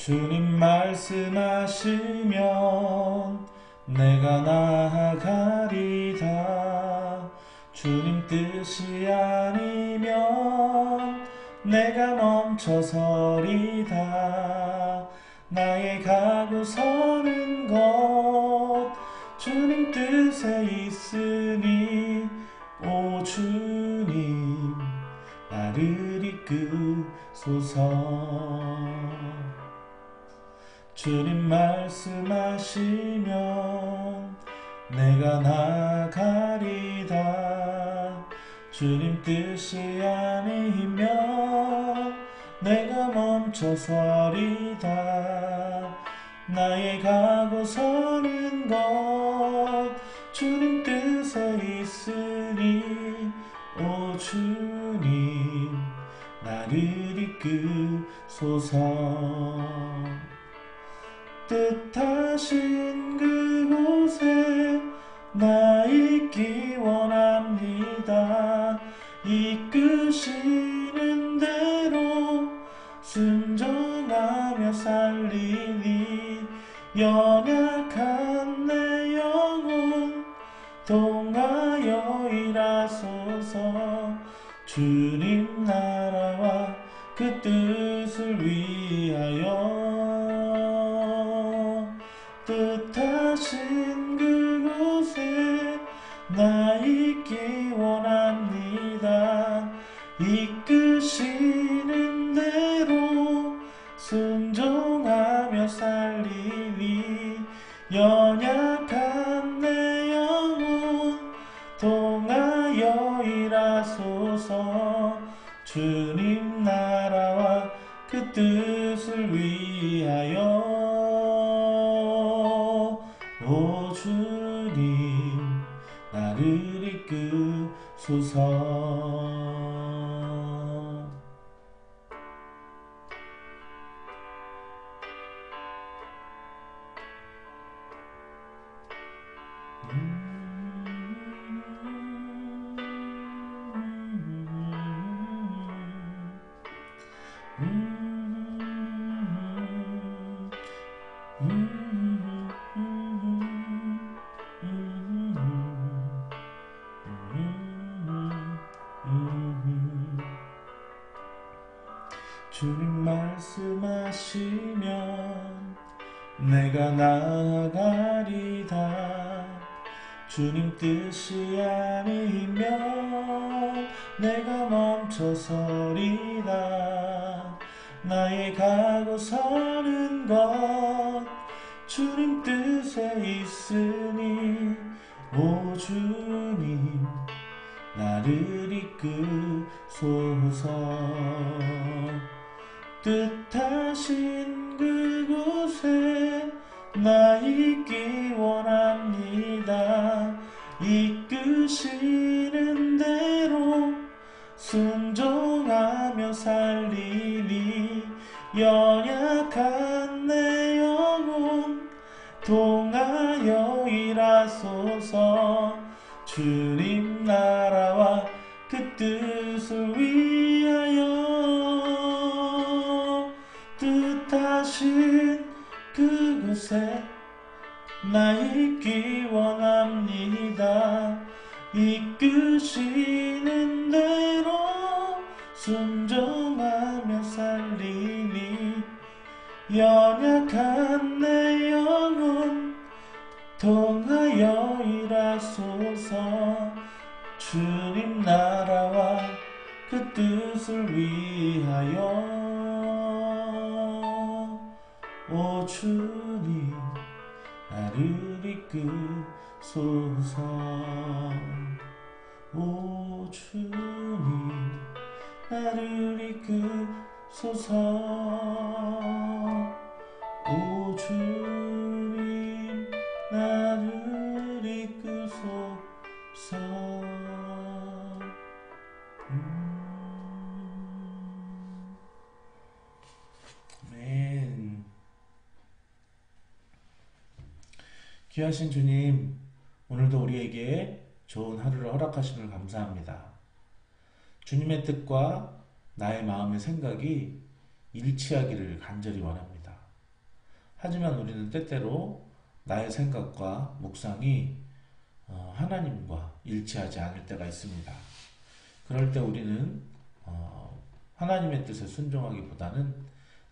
주님 말씀하시면 내가 나아가리다. 주님 뜻이 아니면 내가 멈춰서리다. 나의 가고 서는 곳 주님 뜻에 있으니 오 주님 나를 이끄소서. 주님 말씀하시면 내가 나가리다. 주님 뜻이 아니면 내가 멈춰서리다. 나의 가고 서는 곳 주님 뜻에 있으니 오 주님 나를 이끄소서. 뜻하신 그곳에 나 있기 원합니다. 이끄시는 대로 순종하며 살리니 연약한 내 영혼 동하여 일하소서. 주님 나라와 그 뜻을 위하여 뜻하신 그곳에 나 있기 원합니다. 이끄시는 대로 순종하며 살리니 연약한 내 영혼 동하여 일하소서. 주님 나라와 그 뜻을 위하여 오 주님 나를 이끄소서. 주님 말씀하시면 내가 나아가리다. 주님 뜻이 아니면 내가 멈춰서리다. 나의 가고 서는 것 주님 뜻에 있으니 오 주님 나를 이끄소서. 뜻하신 그곳에 나 있기 원합니다. 이끄시는 대로 순종하며 살리니 연약한 내 영혼 동하여 일하소서. 주님 나라와 그 뜻을 위하여 뜻하신 그곳에 나 있기 원합니다. 이끄시는 대로 순종하며 살리니 연약한 내 영혼 통하여 일하소서. 주님 나라와 그 뜻을 위하여 오 주님 나를 이끄소서. 오 주님 나를 이끄소서. 오 주님 나를 이끄소서. 아멘. 귀하신 주님, 오늘도 우리에게 좋은 하루를 허락하심을 감사합니다. 주님의 뜻과 나의 마음의 생각이 일치하기를 간절히 원합니다. 하지만 우리는 때때로 나의 생각과 묵상이 하나님과 일치하지 않을 때가 있습니다. 그럴 때 우리는 하나님의 뜻에 순종하기보다는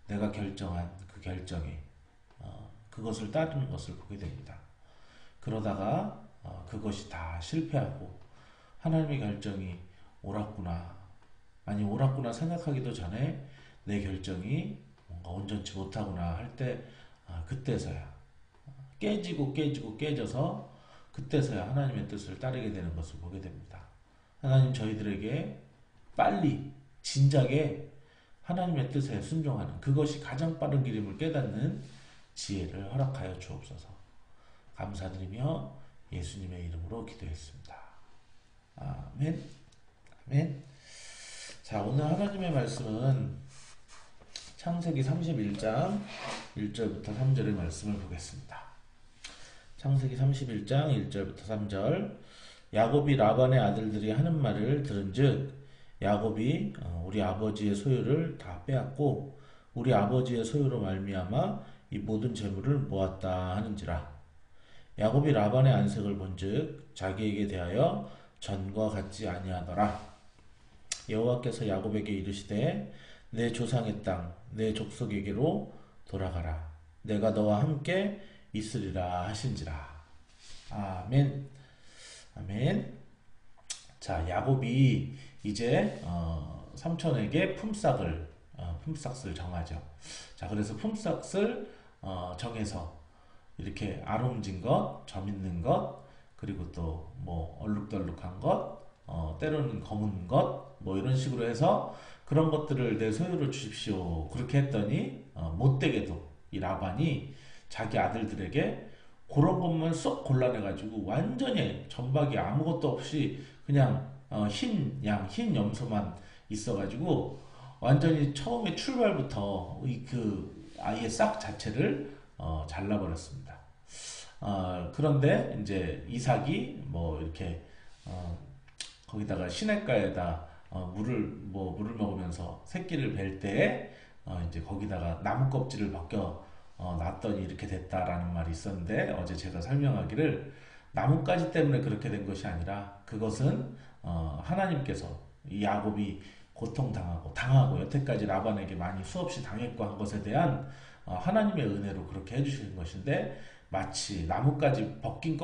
내가 결정한 그 결정에 그것을 따르는 것을 보게 됩니다. 그러다가 그것이 다 실패하고 하나님의 결정이 옳았구나, 아니 옳았구나 생각하기도 전에 내 결정이 뭔가 온전치 못하구나 할 때 그때서야 깨져서 그때서야 하나님의 뜻을 따르게 되는 것을 보게 됩니다. 하나님 저희들에게 빨리 진작에 하나님의 뜻에 순종하는 그것이 가장 빠른 길임을 깨닫는 지혜를 허락하여 주옵소서. 감사드리며 예수님의 이름으로 기도했습니다. 아멘. 아멘. 자, 오늘 하나님의 말씀은 창세기 31장 1절부터 3절의 말씀을 보겠습니다. 창세기 31장 1절부터 3절. 야곱이 라반의 아들들이 하는 말을 들은즉 야곱이 우리 아버지의 소유를 다 빼앗고 우리 아버지의 소유로 말미암아 이 모든 재물을 모았다 하는지라. 야곱이 라반의 안색을 본즉 자기에게 대하여 전과 같지 아니하더라. 여호와께서 야곱에게 이르시되 내 조상의 땅 내 족속에게로 돌아가라. 내가 너와 함께 있으리라 하신지라. 아멘. 아멘. 자, 야곱이 이제 삼촌에게 품삯을 정하죠. 자, 그래서 품삯을 정해서 이렇게 아름진 것, 점 있는 것, 그리고 또 뭐 얼룩덜룩한 것, 때로는 검은 것, 뭐 이런 식으로 해서 그런 것들을 내 소유로 주십시오. 그렇게 했더니 못되게도 이 라반이 자기 아들들에게 그런 것만 쏙 골라내가지고 완전히 전박이 아무것도 없이 그냥 흰 염소만 있어가지고 완전히 처음에 출발부터 그 아이의 싹 자체를 잘라버렸습니다. 그런데 이제 이삭이 뭐 이렇게 거기다가 시냇가에다 물을 먹으면서 새끼를 뵐 때에 이제 거기다가 나무 껍질을 벗겨 놨더니 이렇게 됐다라는 말이 있었는데, 어제 제가 설명하기를 나뭇가지 때문에 그렇게 된 것이 아니라 그것은 하나님께서 이 야곱이 당하고 여태까지 라반에게 많이 수없이 당했고 한 것에 대한 하나님의 은혜로 그렇게 해주시는 것인데, 마치 나뭇가지 벗긴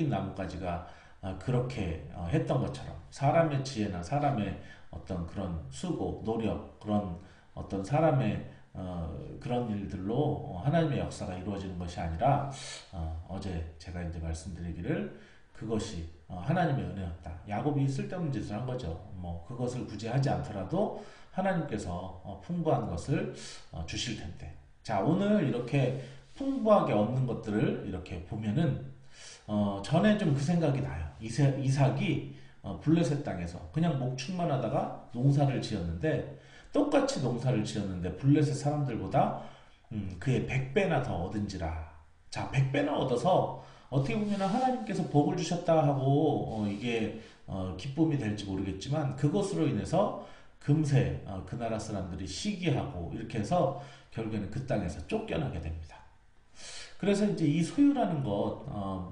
나뭇가지가 그렇게 했던 것처럼 사람의 지혜나 사람의 어떤 그런 수고, 노력, 그런 어떤 사람의 그런 일들로 하나님의 역사가 이루어지는 것이 아니라 어제 제가 이제 말씀드리기를 그것이 하나님의 은혜였다. 야곱이 쓸데없는 짓을 한 거죠. 뭐 그것을 굳이 하지 않더라도 하나님께서 풍부한 것을 주실 텐데. 자, 오늘 이렇게 풍부하게 얻는 것들을 이렇게 보면은 전에 좀 그 생각이 나요. 이삭이 블레셋 땅에서 그냥 목축만 하다가 농사를 지었는데, 똑같이 농사를 지었는데 블레셋 사람들보다 그의 100배나 더 얻은지라. 자, 100배나 얻어서 어떻게 보면 하나님께서 복을 주셨다 하고 이게 기쁨이 될지 모르겠지만, 그것으로 인해서 금세 그 나라 사람들이 시기하고 이렇게 해서 결국에는 그 땅에서 쫓겨나게 됩니다. 그래서 이제 이 소유라는 것,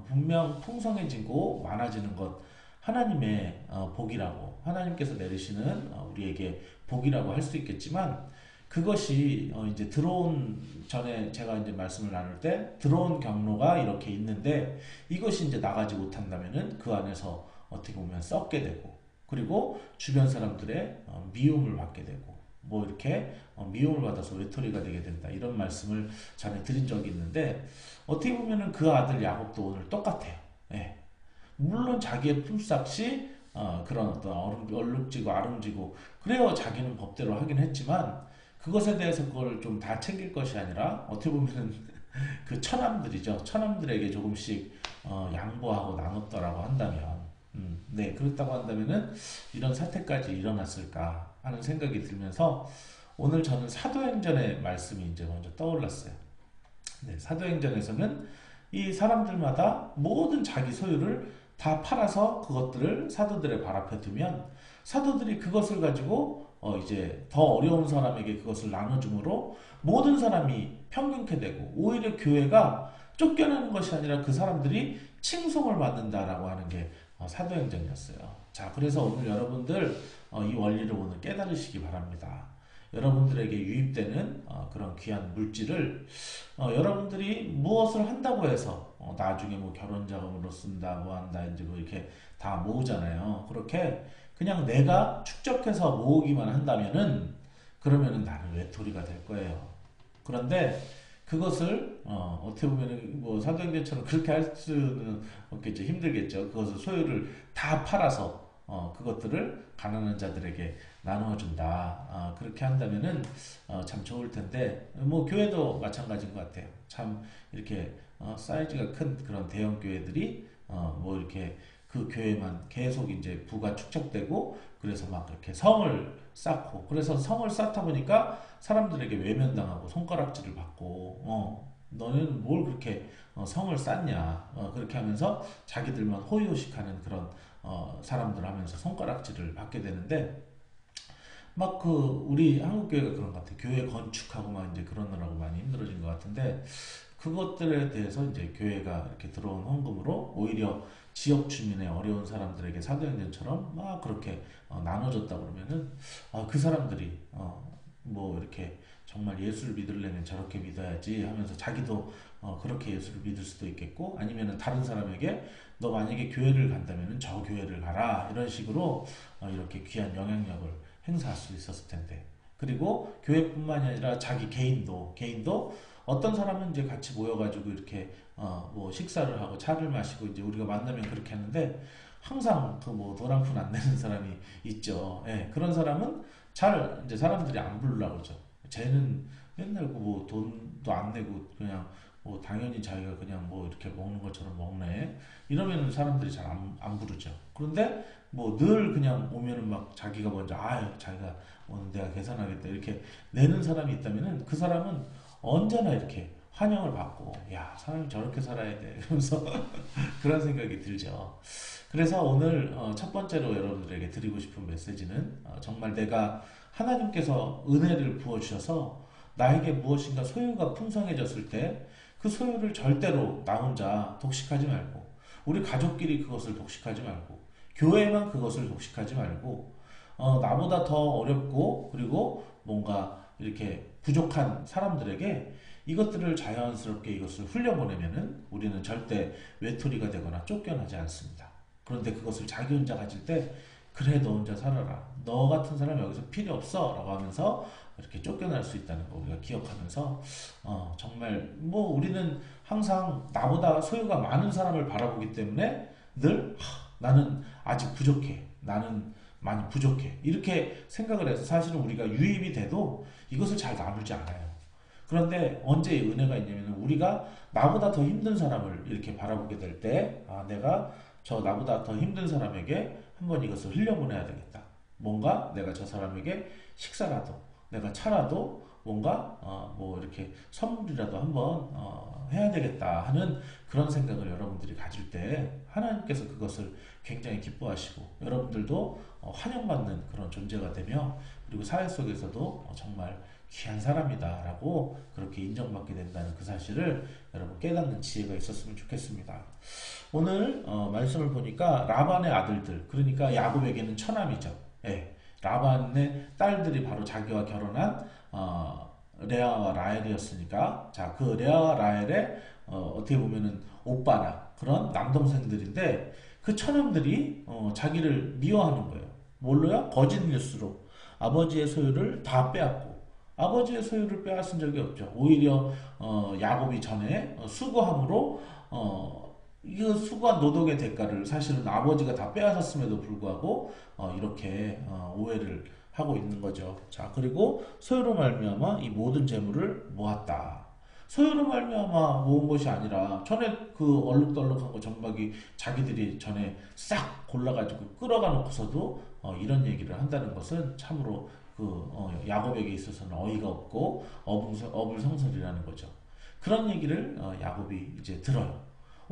분명 풍성해지고 많아지는 것, 하나님의 복이라고, 하나님께서 내리시는 우리에게 복이라고 할 수 있겠지만, 그것이 이제 전에 제가 이제 말씀을 나눌 때 들어온 경로가 이렇게 있는데, 이것이 이제 나가지 못한다면은 그 안에서 어떻게 보면 썩게 되고, 그리고 주변 사람들의 미움을 받게 되고, 뭐 이렇게 미움을 받아서 외톨이가 되게 된다, 이런 말씀을 전에 드린 적이 있는데, 어떻게 보면은 그 아들 야곱도 오늘 똑같아요. 예. 물론 자기의 품삯이 그런 어떤 얼룩지고 아름지고 그래요. 자기는 법대로 하긴 했지만, 그것에 대해서 그걸 좀 다 챙길 것이 아니라 어떻게 보면은 그 처남들이죠. 처남들에게 조금씩 양보하고 나눴더라고 한다면, 네, 그렇다고 한다면은 이런 사태까지 일어났을까 하는 생각이 들면서 오늘 저는 사도행전의 말씀이 이제 먼저 떠올랐어요. 네, 사도행전에서는 이 사람들마다 모든 자기 소유를 다 팔아서 그것들을 사도들의 발 앞에 두면 사도들이 그것을 가지고 이제 더 어려운 사람에게 그것을 나눠줌으로 모든 사람이 평균케 되고 오히려 교회가 쫓겨나는 것이 아니라 그 사람들이 칭송을 받는다라고 하는 게 사도행전이었어요. 자, 그래서 오늘 여러분들 이 원리를 오늘 깨달으시기 바랍니다. 여러분들에게 유입되는 그런 귀한 물질을 여러분들이 무엇을 한다고 해서 나중에 뭐 결혼 자금으로 쓴다 뭐 한다 이제 뭐 이렇게 다 모으잖아요. 그렇게 그냥 내가 축적해서 모으기만 한다면은 그러면은 나는 외톨이가 될 거예요. 그런데 그것을 어떻게 보면은 뭐 사도행전처럼 그렇게 할 수는 없겠죠. 힘들겠죠. 그것을 소유를 다 팔아서 그것들을 가난한 자들에게 나누어 준다. 그렇게 한다면은 참 좋을 텐데 뭐 교회도 마찬가지인 것 같아요. 참 이렇게 사이즈가 큰 그런 대형 교회들이 뭐 이렇게 그 교회만 계속 이제 부가 축적되고 그래서 막 이렇게 성을 쌓고 그래서 성을 쌓다 보니까 사람들에게 외면당하고 손가락질을 받고 너는 뭘 그렇게 성을 쌓냐 그렇게 하면서 자기들만 호의호식하는 그런 사람들 하면서 손가락질을 받게 되는데 막 그 우리 한국 교회가 그런 것 같아요. 교회 건축하고 막 이제 그러느라고 많이 힘들어진 것 같은데 그것들에 대해서 이제 교회가 이렇게 들어온 헌금으로 오히려 지역 주민의 어려운 사람들에게 사도행전처럼 막 그렇게 나눠줬다 그러면은 그 사람들이 뭐 이렇게 정말 예수를 믿으려면 저렇게 믿어야지 하면서 자기도 그렇게 예수를 믿을 수도 있겠고 아니면은 다른 사람에게 너 만약에 교회를 간다면은 저 교회를 가라 이런 식으로 이렇게 귀한 영향력을 행사할 수 있었을 텐데 그리고 교회뿐만이 아니라 자기 개인도 어떤 사람은 이제 같이 모여가지고 이렇게 뭐 식사를 하고 차를 마시고 이제 우리가 만나면 그렇게 하는데 항상 그 뭐 돈 한 푼 안 내는 사람이 있죠. 예, 그런 사람은 잘 이제 사람들이 안 부르려고 그러죠. 쟤는 맨날 그 뭐 돈도 안 내고 그냥 뭐 당연히 자기가 그냥 뭐 이렇게 먹는 것처럼 먹네. 이러면은 사람들이 잘 안 부르죠. 그런데 뭐 늘 그냥 오면은 막 자기가 먼저 자기가 오늘 내가 계산하겠다 이렇게 내는 사람이 있다면은 그 사람은 언제나 이렇게 환영을 받고 야 사람이 저렇게 살아야 돼 이러면서 그런 생각이 들죠. 그래서 오늘 첫 번째로 여러분들에게 드리고 싶은 메시지는 정말 내가 하나님께서 은혜를 부어주셔서 나에게 무엇인가 소유가 풍성해졌을 때 그 소유를 절대로 나 혼자 독식하지 말고 우리 가족끼리 그것을 독식하지 말고 교회만 그것을 독식하지 말고 나보다 더 어렵고 그리고 뭔가 이렇게 부족한 사람들에게 이것들을 자연스럽게 이것을 흘려보내면은 우리는 절대 외톨이가 되거나 쫓겨나지 않습니다. 그런데 그것을 자기 혼자 가질 때 그래 너 혼자 살아라 너 같은 사람 여기서 필요 없어 라고 하면서 이렇게 쫓겨날 수 있다는 거 우리가 기억하면서 정말 뭐 우리는 항상 나보다 소유가 많은 사람을 바라보기 때문에 늘 나는 아직 부족해 나는 많이 부족해 이렇게 생각을 해서 사실은 우리가 유입이 돼도 이것을 잘 나누지 않아요. 그런데 언제 은혜가 있냐면 우리가 나보다 더 힘든 사람을 이렇게 바라보게 될 때 내가 저 나보다 더 힘든 사람에게 한번 이것을 흘려보내야 되겠다. 뭔가 내가 저 사람에게 식사라도 내가 차라도 뭔가 뭐 이렇게 선물이라도 한번 해야 되겠다 하는 그런 생각을 여러분들이 가질 때 하나님께서 그것을 굉장히 기뻐하시고 여러분들도 환영받는 그런 존재가 되며 그리고 사회 속에서도 정말 귀한 사람이다 라고 그렇게 인정받게 된다는 그 사실을 여러분 깨닫는 지혜가 있었으면 좋겠습니다. 오늘 말씀을 보니까 라반의 아들들 그러니까 야곱에게는 처남이죠. 예, 라반의 딸들이 바로 자기와 결혼한 레아와 라헬이었으니까 자, 그 레아와 라헬의 어떻게 보면은 오빠나 그런 남동생들인데 그 처남들이 자기를 미워하는 거예요. 뭘로요? 거짓 뉴스로 아버지의 소유를 다 빼앗고 아버지의 소유를 빼앗은 적이 없죠. 오히려 야곱이 전에 수고함으로 이 수고한 노동의 대가를 사실은 아버지가 다 빼앗았음에도 불구하고 이렇게 오해를 하고 있는 거죠. 자, 그리고 소유로 말미암아 이 모든 재물을 모았다. 소유로 말미암아 모은 것이 아니라 전에 그 얼룩덜룩한 거 전박이 자기들이 전에 싹 골라가지고 끌어가 놓고서도 이런 얘기를 한다는 것은 참으로 야곱에게 있어서는 어이가 없고 어불성설이라는 거죠. 그런 얘기를 야곱이 이제 들어요.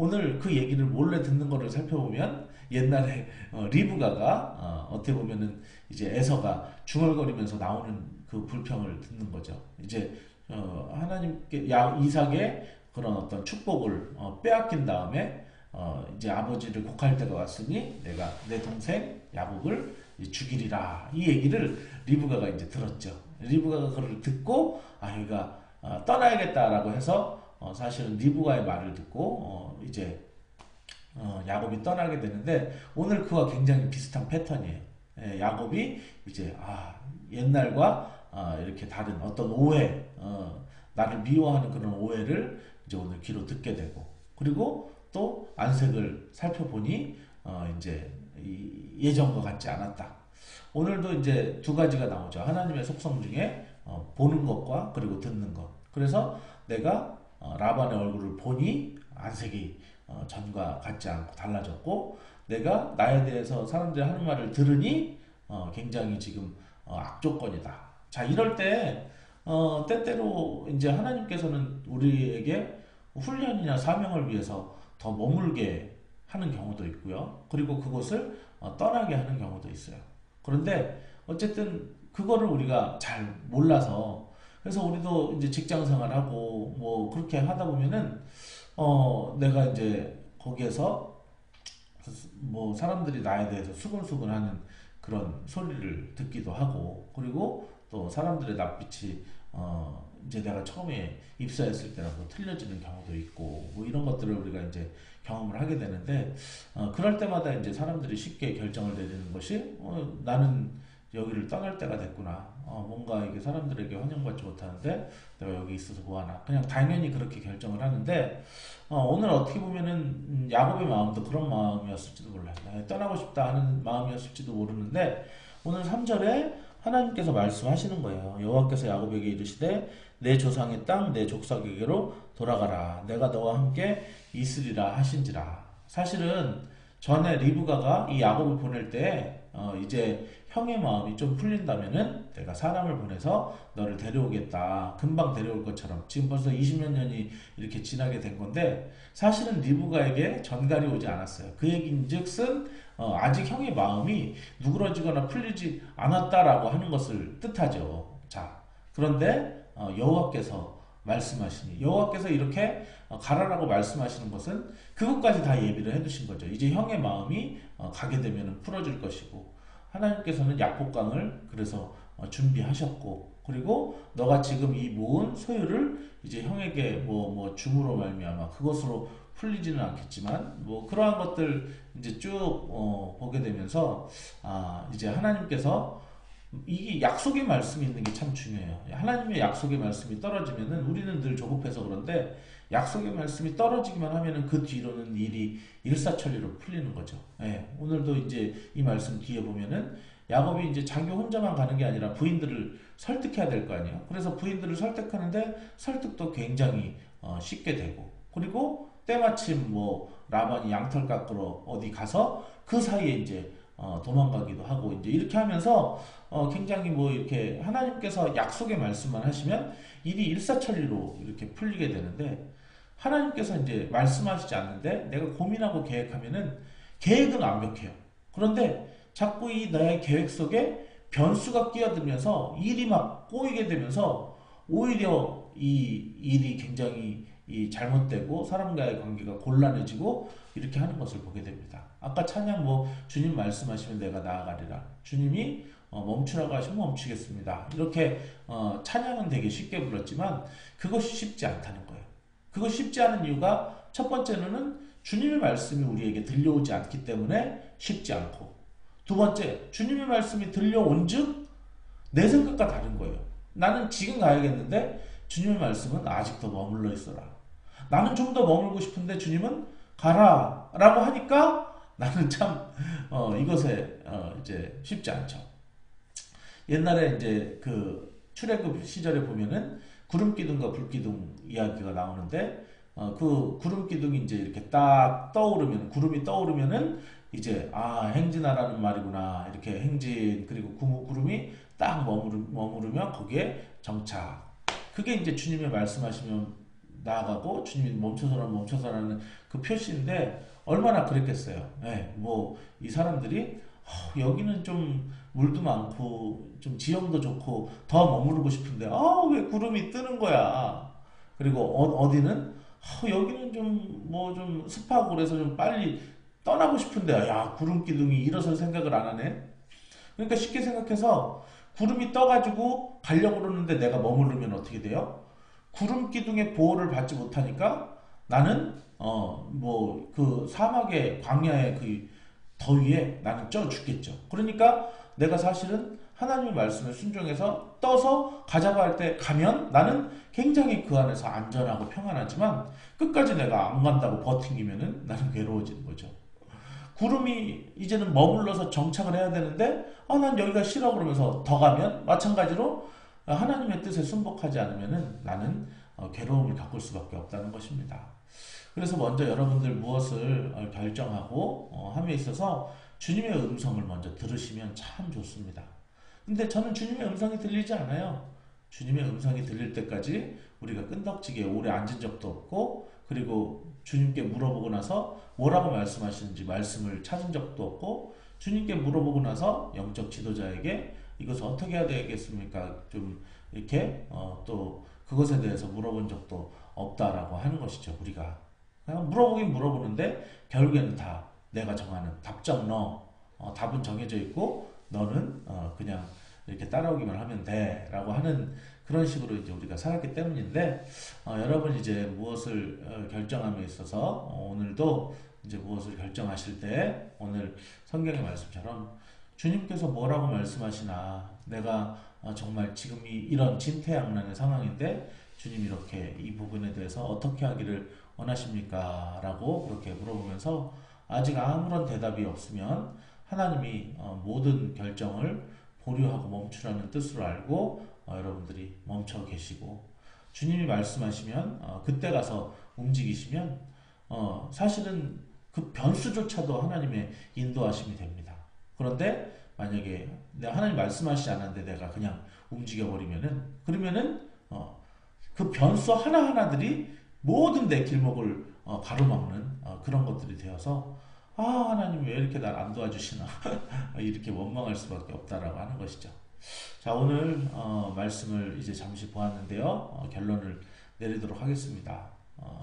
오늘 그 얘기를 몰래 듣는 거를 살펴보면 옛날에 리브가가 어떻게 보면은 이제 에서가 중얼거리면서 나오는 그 불평을 듣는 거죠. 이제 하나님께 이삭의 그런 어떤 축복을 빼앗긴 다음에 이제 아버지를 곡할 때가 왔으니 내가 내 동생 야곱을 죽이리라, 이 얘기를 리브가가 이제 들었죠. 리브가가 그걸 듣고 얘가 떠나야겠다라고 해서 사실은 리브가의 말을 듣고 이제 야곱이 떠나게 되는데, 오늘 그와 굉장히 비슷한 패턴이에요. 야곱이 이제 옛날과 이렇게 다른 어떤 오해, 나를 미워하는 그런 오해를 이제 오늘 귀로 듣게 되고, 그리고 또 안색을 살펴보니 이제 예전과 같지 않았다. 오늘도 이제 두 가지가 나오죠. 하나님의 속성 중에 보는 것과 그리고 듣는 것. 그래서 내가 라반의 얼굴을 보니 안색이 전과 같지 않고 달라졌고, 내가 나에 대해서 사람들이 하는 말을 들으니 굉장히 지금 악조건이다. 자, 이럴 때 때때로 이제 하나님께서는 우리에게 훈련이나 사명을 위해서 더 머물게 하는 경우도 있고요. 그리고 그곳을 떠나게 하는 경우도 있어요. 그런데 어쨌든 그거를 우리가 잘 몰라서, 그래서 우리도 이제 직장 생활하고 뭐 그렇게 하다 보면은 내가 이제 거기에서 뭐 사람들이 나에 대해서 수근수근하는 그런 소리를 듣기도 하고, 그리고 또 사람들의 낯빛이 이제 내가 처음에 입사했을 때랑 또 틀려지는 경우도 있고, 뭐 이런 것들을 우리가 이제 경험을 하게 되는데, 그럴 때마다 이제 사람들이 쉽게 결정을 내리는 것이 나는 여기를 떠날 때가 됐구나. 뭔가 이게 사람들에게 환영받지 못하는데 내가 여기 있어서 뭐하나. 그냥 당연히 그렇게 결정을 하는데, 오늘 어떻게 보면은 야곱의 마음도 그런 마음이었을지도 몰라요. 떠나고 싶다 하는 마음이었을지도 모르는데, 오늘 3절에 하나님께서 말씀하시는 거예요. 여호와께서 야곱에게 이르시되 내 조상의 땅 내 족속에게로 돌아가라. 내가 너와 함께 있으리라 하신지라. 사실은 전에 리브가가 이 야곱을 보낼 때 이제 형의 마음이 좀 풀린다면은 내가 사람을 보내서 너를 데려오겠다. 금방 데려올 것처럼. 지금 벌써 20몇 년이 이렇게 지나게 된 건데, 사실은 리브가에게 전갈이 오지 않았어요. 그 얘기인즉슨 아직 형의 마음이 누그러지거나 풀리지 않았다라고 하는 것을 뜻하죠. 자, 그런데 여호와께서 말씀하시니, 여호와께서 이렇게 가라라고 말씀하시는 것은 그것까지 다 예비를 해두신 거죠. 이제 형의 마음이 가게 되면 풀어질 것이고, 하나님께서는 약복강을 그래서 준비하셨고, 그리고 너가 지금 이 모은 소유를 이제 형에게 뭐 줌으로 말미암아 그것으로 풀리지는 않겠지만, 뭐 그러한 것들 이제 쭉 보게 되면서 이제 하나님께서 이게 약속의 말씀이 있는 게 참 중요해요. 하나님의 약속의 말씀이 떨어지면은 우리는 늘 조급해서 그런데, 약속의 말씀이 떨어지기만 하면은 그 뒤로는 일이 일사천리로 풀리는 거죠. 예, 오늘도 이제 이 말씀 뒤에 보면은 야곱이 이제 자기 혼자만 가는 게 아니라 부인들을 설득해야 될 거 아니에요. 그래서 부인들을 설득하는데 설득도 굉장히 쉽게 되고, 그리고 때마침 뭐 라반이 양털 깎으러 어디 가서 그 사이에 이제 도망가기도 하고, 이제 이렇게 하면서 굉장히 뭐 이렇게 하나님께서 약속의 말씀만 하시면 일이 일사천리로 이렇게 풀리게 되는데, 하나님께서 이제 말씀하시지 않는데 내가 고민하고 계획하면은 계획은 완벽해요. 그런데 자꾸 이 나의 계획 속에 변수가 끼어들면서 일이 막 꼬이게 되면서 오히려 이 일이 굉장히 잘못되고 사람과의 관계가 곤란해지고 이렇게 하는 것을 보게 됩니다. 아까 찬양 뭐 주님 말씀하시면 내가 나아가리라. 주님이 멈추라고 하시면 멈추겠습니다. 이렇게 찬양은 되게 쉽게 불렀지만 그것이 쉽지 않다는 거예요. 그것이 쉽지 않은 이유가 첫 번째로는 주님의 말씀이 우리에게 들려오지 않기 때문에 쉽지 않고, 두 번째, 주님의 말씀이 들려온 즉 내 생각과 다른 거예요. 나는 지금 가야겠는데 주님의 말씀은 아직 더 머물러 있어라. 나는 좀 더 머물고 싶은데 주님은 가라 라고 하니까 나는 참 이것에 이제 쉽지 않죠. 옛날에 이제 그 출애굽 시절에 보면은 구름 기둥과 불 기둥 이야기가 나오는데, 그 구름 기둥이 이제 이렇게 딱 떠오르면, 구름이 떠오르면은 이제 행진하라는 말이구나, 이렇게 행진, 그리고 구름이 딱 머무르면 거기에 정착. 그게 이제 주님의 말씀하시면 나아가고 주님이 멈춰서라는 그 표시인데 얼마나 그랬겠어요. 예, 뭐 이 사람들이 여기는 좀 물도 많고 좀 지형도 좋고 더 머무르고 싶은데 왜 구름이 뜨는 거야. 그리고 어디는 여기는 좀 뭐 좀 습하고 그래서 좀 빨리 떠나고 싶은데 야 구름 기둥이 일어설 생각을 안 하네. 그러니까 쉽게 생각해서 구름이 떠가지고 가려고 그러는데 내가 머무르면 어떻게 돼요? 구름 기둥의 보호를 받지 못하니까 나는 뭐 그 사막의 광야의 그 더위에 나는 쪄 죽겠죠. 그러니까 내가 사실은 하나님의 말씀에 순종해서 떠서 가자고 할 때 가면 나는 굉장히 그 안에서 안전하고 평안하지만 끝까지 내가 안 간다고 버팅기면은 나는 괴로워지는 거죠. 구름이 이제는 머물러서 정착을 해야 되는데 난 여기가 싫어 그러면서 더 가면 마찬가지로 하나님의 뜻에 순복하지 않으면은 나는 괴로움을 겪을 수밖에 없다는 것입니다. 그래서 먼저 여러분들 무엇을 결정하고 함에 있어서 주님의 음성을 먼저 들으시면 참 좋습니다. 근데 저는 주님의 음성이 들리지 않아요. 주님의 음성이 들릴 때까지 우리가 끈덕지게 오래 앉은 적도 없고 그리고 주님께 물어보고 나서 뭐라고 말씀하시는지 말씀을 찾은 적도 없고 주님께 물어보고 나서 영적 지도자에게 이것을 어떻게 해야 되겠습니까? 좀 이렇게 또 그것에 대해서 물어본 적도 없다라고 하는 것이죠. 우리가 그냥 물어보긴 물어보는데 결국에는 다 내가 정하는 답정 답은 정해져 있고 너는 그냥 이렇게 따라오기만 하면 돼라고 하는 그런 식으로 이제 우리가 살았기 때문인데 여러분 이제 무엇을 결정함에 있어서 오늘도 이제 무엇을 결정하실 때 오늘 성경의 말씀처럼 주님께서 뭐라고 말씀하시나 내가 정말 지금 이런 진퇴양난의 상황인데 주님 이렇게 이 부분에 대해서 어떻게 하기를 원하십니까? 라고 그렇게 물어보면서 아직 아무런 대답이 없으면 하나님이 모든 결정을 보류하고 멈추라는 뜻으로 알고 여러분들이 멈춰 계시고 주님이 말씀하시면 그때 가서 움직이시면 사실은 그 변수조차도 하나님의 인도하심이 됩니다. 그런데 만약에 내가 하나님 말씀하시지 않았는데 내가 그냥 움직여 버리면은 그러면은 그 변수 하나하나들이 모든 내 길목을 가로막는 그런 것들이 되어서 하나님 왜 이렇게 날 안 도와주시나 이렇게 원망할 수밖에 없다라고 하는 것이죠. 자 오늘 말씀을 이제 잠시 보았는데요. 결론을 내리도록 하겠습니다.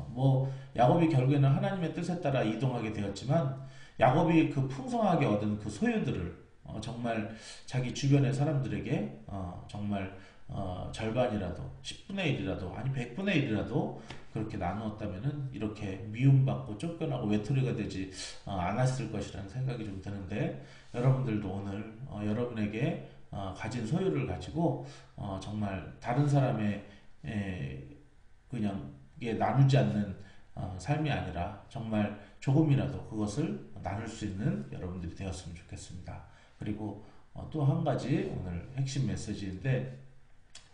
뭐 야곱이 결국에는 하나님의 뜻에 따라 이동하게 되었지만 야곱이 그 풍성하게 얻은 그 소유들을 정말 자기 주변의 사람들에게 정말 절반이라도 10분의 1이라도 아니 100분의 1이라도 그렇게 나누었다면은 이렇게 미움받고 쫓겨나고 외톨이가 되지 않았을 것이라는 생각이 좀 드는데 여러분들도 오늘 여러분에게 가진 소유를 가지고 정말 다른 사람의 그냥 이게 나누지 않는 삶이 아니라 정말 조금이라도 그것을 나눌 수 있는 여러분들이 되었으면 좋겠습니다. 그리고 또 한 가지 오늘 핵심 메시지인데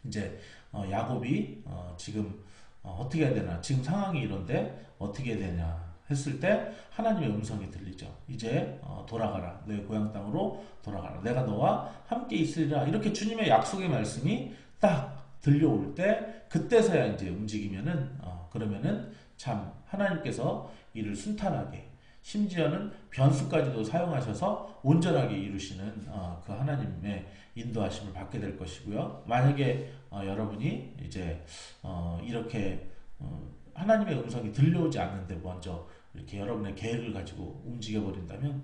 이제 야곱이 지금 어떻게 해야 되나 지금 상황이 이런데 어떻게 해야 되냐 했을 때 하나님의 음성이 들리죠. 이제 돌아가라 내 고향 땅으로 돌아가라 내가 너와 함께 있으리라 이렇게 주님의 약속의 말씀이 딱 들려올 때 그때서야 이제 움직이면은 그러면은 참 하나님께서 이를 순탄하게 심지어는 변수까지도 사용하셔서 온전하게 이루시는 그 하나님의 인도하심을 받게 될 것이고요. 만약에 여러분이 이제 이렇게 하나님의 음성이 들려오지 않는데 먼저 이렇게 여러분의 계획을 가지고 움직여 버린다면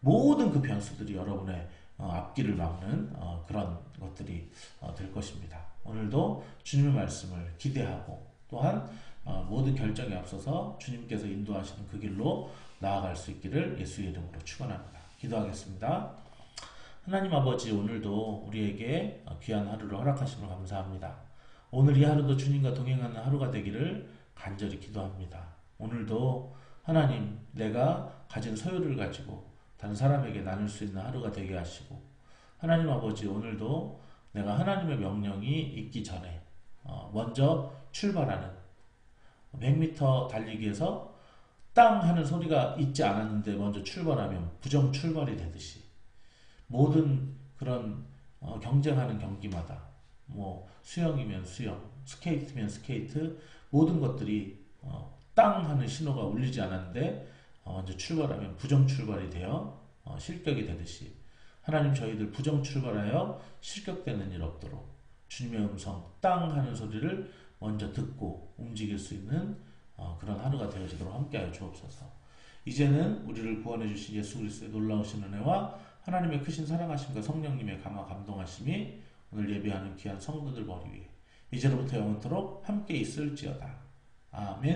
모든 그 변수들이 여러분의 앞길을 막는 그런 것들이 될 것입니다. 오늘도 주님의 말씀을 기대하고 또한 모든 결정에 앞서서 주님께서 인도하시는 그 길로 나아갈 수 있기를 예수의 이름으로 축원합니다. 기도하겠습니다. 하나님 아버지 오늘도 우리에게 귀한 하루를 허락하심을 감사합니다. 오늘 이 하루도 주님과 동행하는 하루가 되기를 간절히 기도합니다. 오늘도 하나님 내가 가진 소유를 가지고 다른 사람에게 나눌 수 있는 하루가 되게 하시고 하나님 아버지 오늘도 내가 하나님의 명령이 있기 전에 먼저 출발하는 100m 달리기에서 땅 하는 소리가 있지 않았는데 먼저 출발하면 부정 출발이 되듯이 모든 그런 경쟁하는 경기마다 뭐 수영이면 수영, 스케이트면 스케이트, 모든 것들이 땅 하는 신호가 울리지 않았는데 먼저 출발하면 부정 출발이 되어 실격이 되듯이 하나님 저희들 부정 출발하여 실격되는 일 없도록 주님의 음성 땅 하는 소리를 먼저 듣고 움직일 수 있는 그런 하루가 되어지도록 함께하여 주옵소서. 이제는 우리를 구원해 주신 예수 그리스도의 놀라우신 은혜와 하나님의 크신 사랑하심과 성령님의 감화 감동하심이 오늘 예배하는 귀한 성도들 머리 위에 이제로부터 영원토록 함께 있을지어다. 아멘.